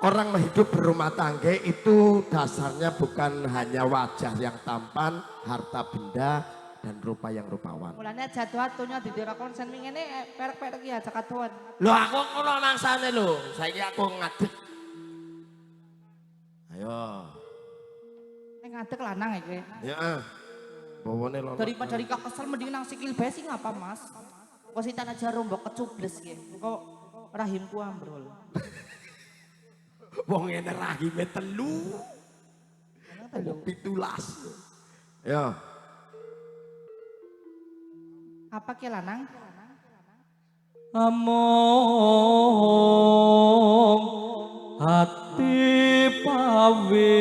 orang hidup berumah tangga itu dasarnya bukan hanya wajah yang tampan, harta benda, dan rupa yang rupawan. Mulanya jatuh atunya di daerah konsen mingene perek-perek ya cak atuan. Loh aku ngono nangsane lho, saiki aku ngadeg. Ayo. Ning ngadeg lanang iki. Heeh. Bawane lono. Daripada Rika kesel mending nang sikil bae sing ngapa Mas? Kok sinten aja rombok kecubles ki. Kok rahimku ambrol. Wong ngene rahime telu. Telu. 17. Ya. Apa ki lanang? Among hati pawe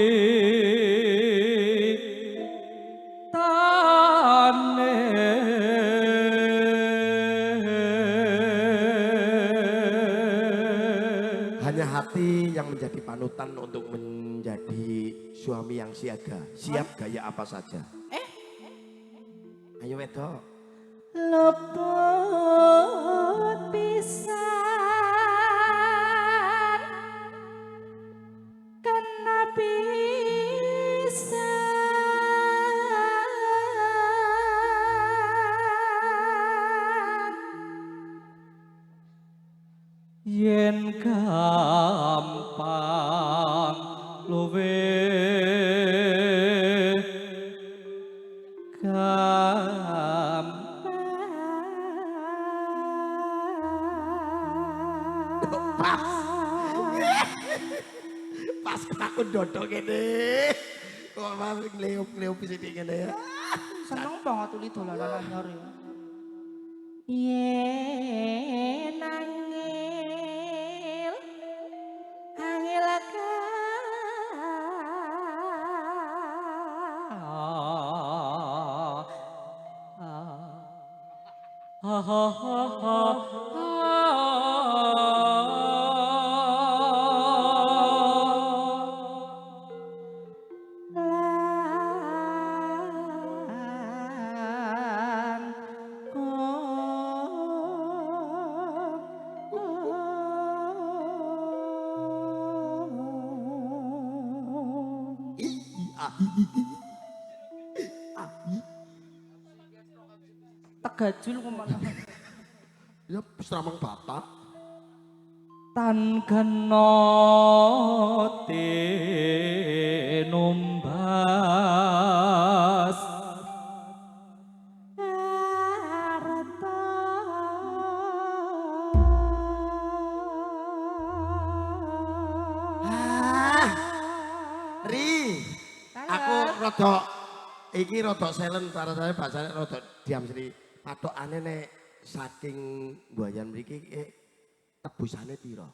tane Hanya hati yang menjadi panutan untuk menjadi suami yang siaga, siap gaya apa saja. Ayo wedok. Luput pisan kena pisan yen gampang luwe Pas aku dodok gini, kok malah ngeliup-ngeliup sini gini ya. seneng banget tuli dolanan anyar ya. Yen angel angel Tegajul kemana? Ya seramang batak. tan kena tinumbas Aku rada iki rada silent cara saya bahasane rada diam sini. Patokane nek saking mbuayan mriki tebusane pira?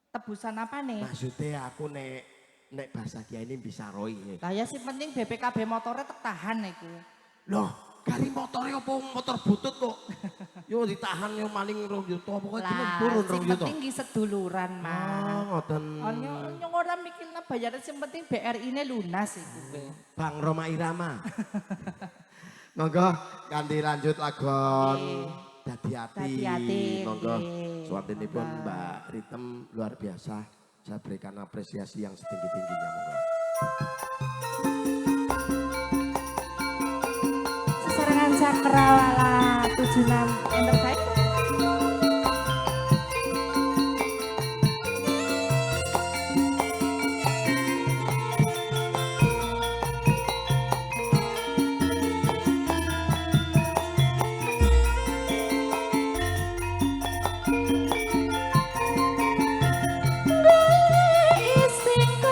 Tebusan apa nih? Maksudnya aku nek bahasa Kiai ini bisa roi. Lah ya sih penting BPKB motornya tertahan iku. Loh, kari motornya apa motor butut kok? Yo ditahan yo maling 2 juta pokoknya cuma turun 2 sing juta. penting ki seduluran, Mas. Ngoten. Nyong ora mikirna bayaran sing penting BRI-ne lunas iku. Bang Roma Irama. Monggo ganti lanjut lagon Dadi Ati. Monggo suatinipun Mbak Ritem luar biasa. Saya berikan apresiasi yang setinggi-tingginya monggo. Sesarengan Cakrawala 76 Entertainment. Surprise!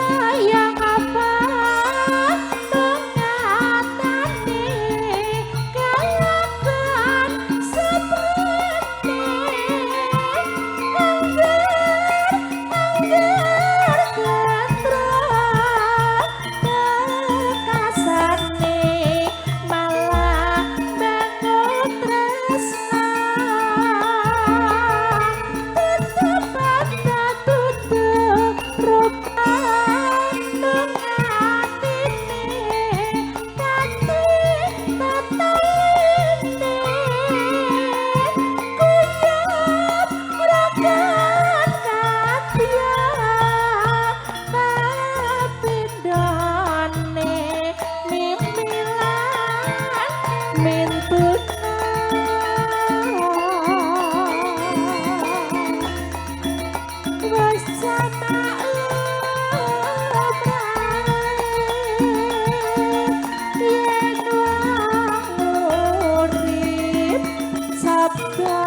wis jamaah yen wong urip sabda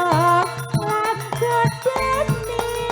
lan gedene gede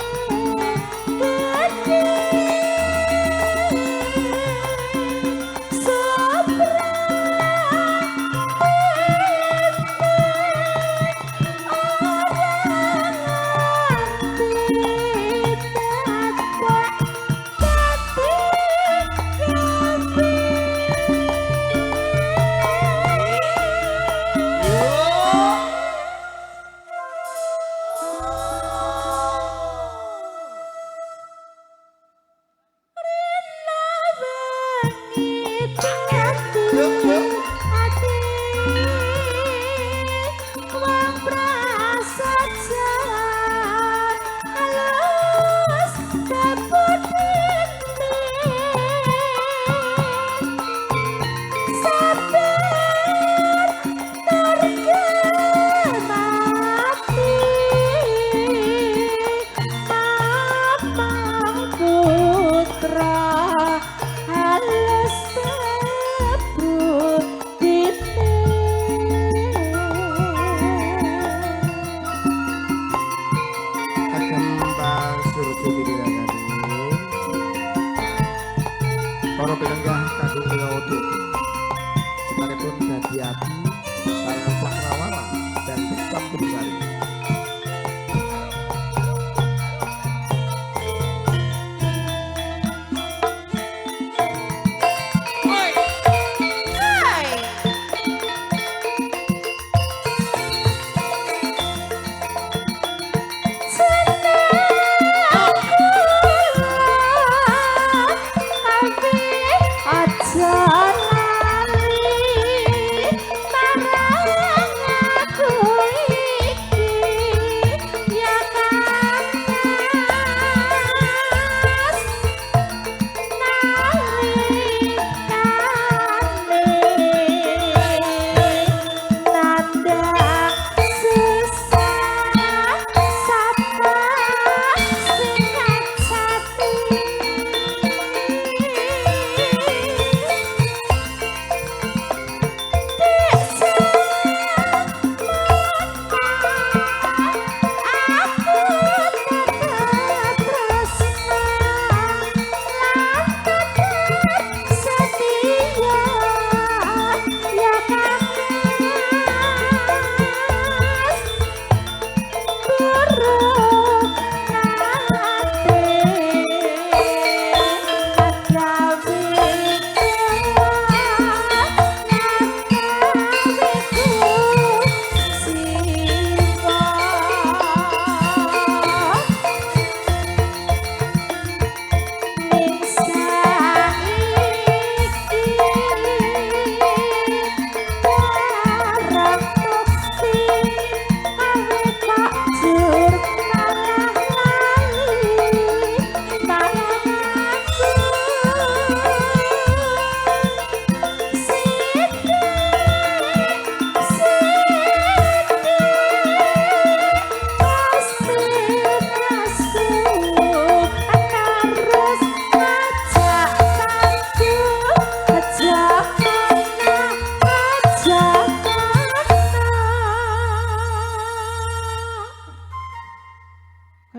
para penenggah kagum ngawudu semanipun dadi ati karangan Cakrawala dan Bekam Bersari.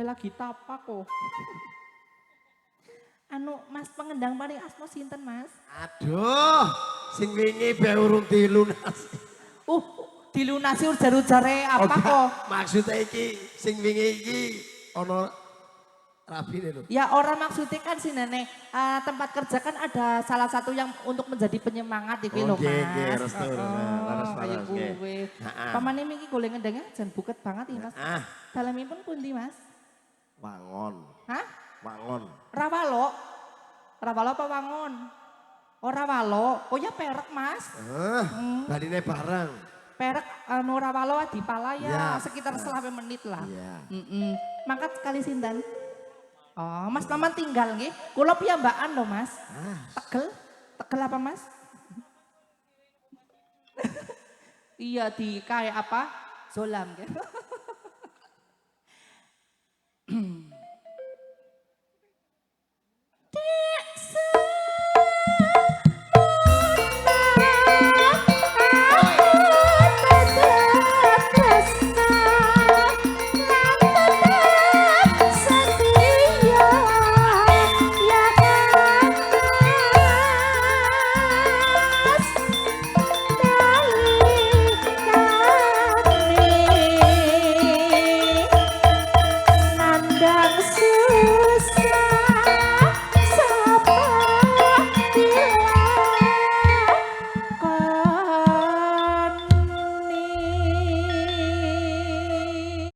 Lagi tapak kok. Anu Mas pengendang paling asma sinten Mas? Aduh, sing wingi be urung dilunasi. Dilunasi ujar-ujare apa kok? Maksudnya iki sing wingi iki ana rapine lho. Ya orang maksudnya kan sih nenek tempat kerja kan ada salah satu yang untuk menjadi penyemangat iki lho Mas. Nggih, restu. Leres Kaya nggih. kuwe. Heeh. Pamane iki golek ngendenge jan buket banget iki Mas. Dalamipun pundi Mas? Wangon. Hah? Wangon. Rawalo? Rawalo apa wangon? Oh rawalo. Oh ya perek Mas. Baline bareng. Perek anu rawalo di pala Ya. ya sekitar selama menit lah. Iya. Mangkat sekali sinten? Oh, Mas Maman tinggal nggih. Kula piyambakan lho, Mas. Tegel? Tegel apa, Mas? Iya di kayak apa? Zolam nggih.